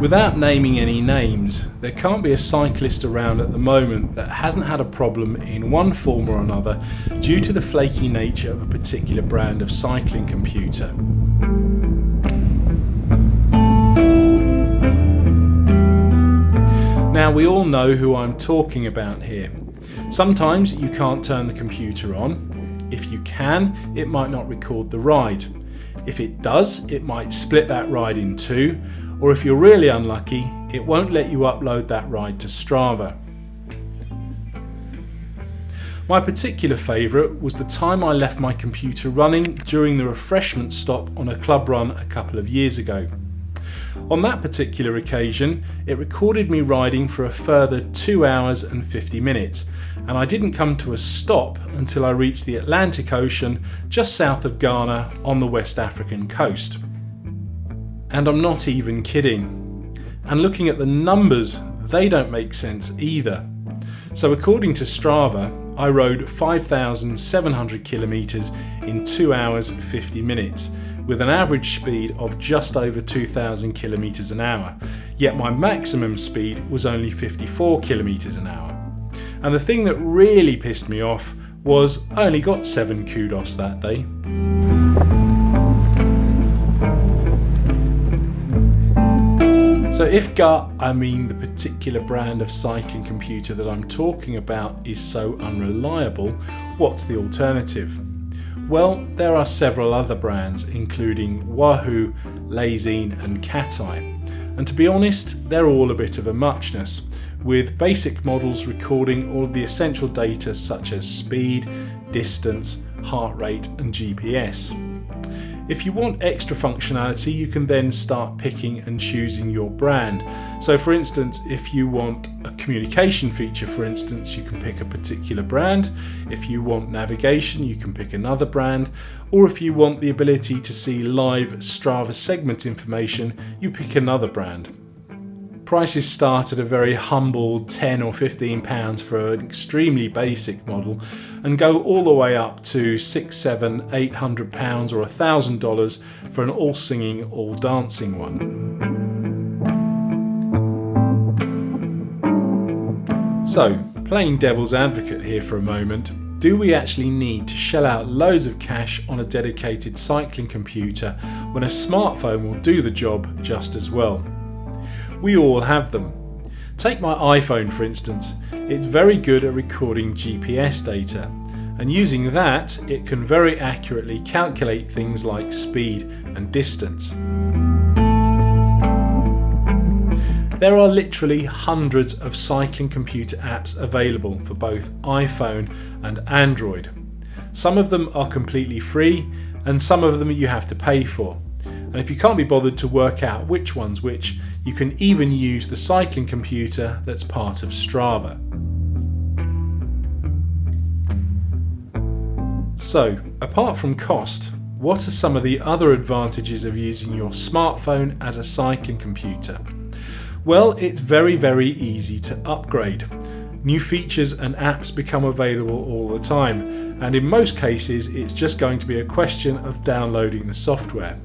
Without naming any names, there can't be a cyclist around at the moment that hasn't had a problem in one form or another due to the flaky nature of a particular brand of cycling computer. Now, we all know who I'm talking about here. Sometimes you can't turn the computer on. If you can, it might not record the ride. If it does, it might split that ride in two, or if you're really unlucky, it won't let you upload that ride to Strava. My particular favourite was the time I left my computer running during the refreshment stop on a club run a couple of years ago. On that particular occasion, it recorded me riding for a further 2 hours and 50 minutes, and I didn't come to a stop until I reached the Atlantic Ocean just south of Ghana on the West African coast. And I'm not even kidding. And looking at the numbers, they don't make sense either. So according to Strava, I rode 5,700 kilometres in 2 hours 50 minutes, with an average speed of just over 2,000 kilometres an hour, yet my maximum speed was only 54 kilometres an hour. And the thing that really pissed me off was I only got 7 kudos that day. So if gut, I mean the particular brand of cycling computer that I'm talking about is so unreliable, what's the alternative? Well, there are several other brands including Wahoo, Lazine and Cateye. And to be honest, they're all a bit of a muchness, with basic models recording all of the essential data such as speed, distance, heart rate and GPS. If you want extra functionality, you can then start picking and choosing your brand. So for instance, if you want a communication feature, for instance, you can pick a particular brand. If you want navigation, you can pick another brand. Or if you want the ability to see live Strava segment information, you pick another brand. Prices start at a very humble £10 or £15 for an extremely basic model and go all the way up to £600, £700, £800 or $1,000 for an all singing, all dancing one. So, playing devil's advocate here for a moment, do we actually need to shell out loads of cash on a dedicated cycling computer when a smartphone will do the job just as well? We all have them. Take my iPhone for instance. It's very good at recording GPS data, and using that it can very accurately calculate things like speed and distance. There are literally hundreds of cycling computer apps available for both iPhone and Android. Some of them are completely free and some of them you have to pay for. And if you can't be bothered to work out which one's which, you can even use the cycling computer that's part of Strava. So, apart from cost, what are some of the other advantages of using your smartphone as a cycling computer? Well, it's very, very easy to upgrade. New features and apps become available all the time, and in most cases it's just going to be a question of downloading the software.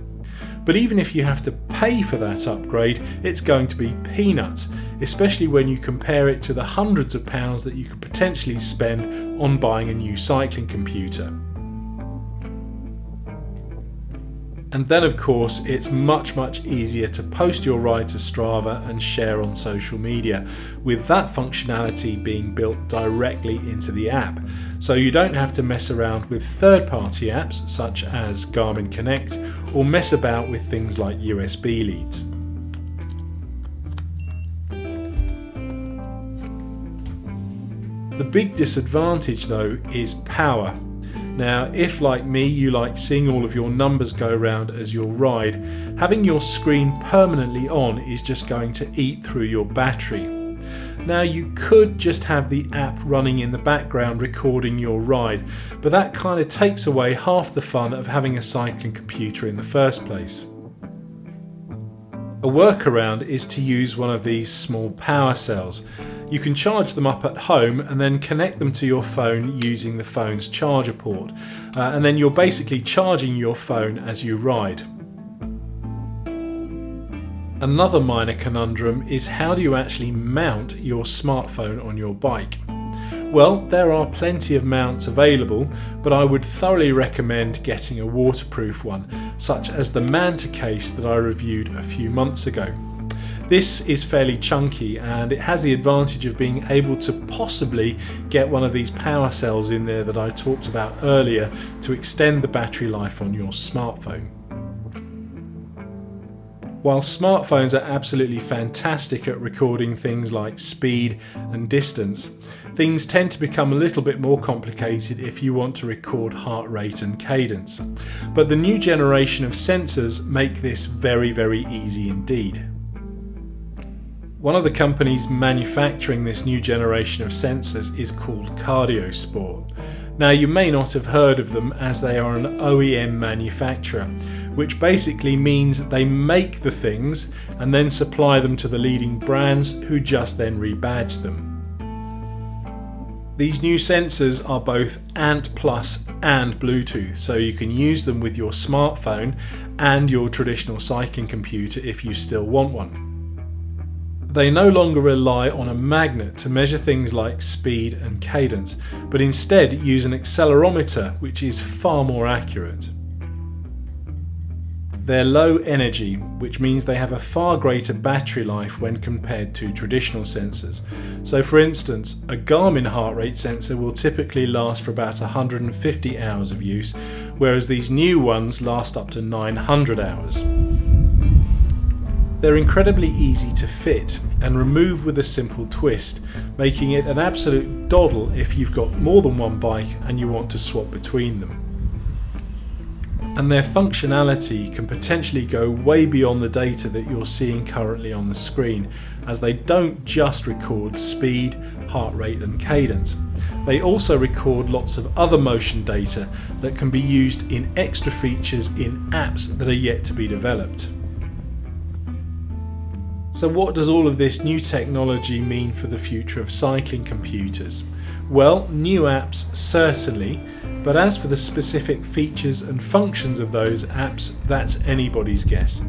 But even if you have to pay for that upgrade, it's going to be peanuts, especially when you compare it to the hundreds of pounds that you could potentially spend on buying a new cycling computer. And then of course it's much easier to post your ride to Strava and share on social media, with that functionality being built directly into the app. So you don't have to mess around with third-party apps such as Garmin Connect or mess about with things like USB leads. The big disadvantage though is power. Now, if like me you like seeing all of your numbers go around as you ride, having your screen permanently on is just going to eat through your battery. Now, you could just have the app running in the background recording your ride, but that kind of takes away half the fun of having a cycling computer in the first place. A workaround is to use one of these small power cells. You can charge them up at home and then connect them to your phone using the phone's charger port, and then you're basically charging your phone as you ride. Another minor conundrum is how do you actually mount your smartphone on your bike? Well, there are plenty of mounts available, but I would thoroughly recommend getting a waterproof one, such as the Manta case that I reviewed a few months ago. This is fairly chunky and it has the advantage of being able to possibly get one of these power cells in there that I talked about earlier to extend the battery life on your smartphone. While smartphones are absolutely fantastic at recording things like speed and distance, things tend to become a little bit more complicated if you want to record heart rate and cadence. But the new generation of sensors make this very, very easy indeed. One of the companies manufacturing this new generation of sensors is called Cardiosport. Now, you may not have heard of them as they are an OEM manufacturer, which basically means that they make the things and then supply them to the leading brands who just then rebadge them. These new sensors are both ANT+ and Bluetooth, so you can use them with your smartphone and your traditional cycling computer if you still want one. They no longer rely on a magnet to measure things like speed and cadence, but instead use an accelerometer, which is far more accurate. They're low energy, which means they have a far greater battery life when compared to traditional sensors. So for instance, a Garmin heart rate sensor will typically last for about 150 hours of use, whereas these new ones last up to 900 hours. They're incredibly easy to fit and remove with a simple twist, making it an absolute doddle if you've got more than one bike and you want to swap between them. And their functionality can potentially go way beyond the data that you're seeing currently on the screen, as they don't just record speed, heart rate and cadence. They also record lots of other motion data that can be used in extra features in apps that are yet to be developed. So what does all of this new technology mean for the future of cycling computers? Well, new apps certainly, but as for the specific features and functions of those apps, that's anybody's guess.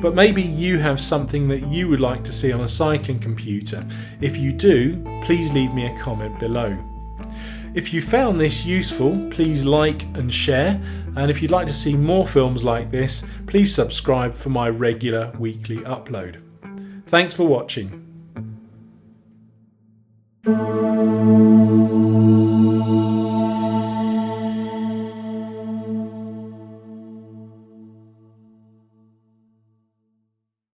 But maybe you have something that you would like to see on a cycling computer. If you do, please leave me a comment below. If you found this useful, please like and share, and if you'd like to see more films like this, please subscribe for my regular weekly upload. Thanks for watching.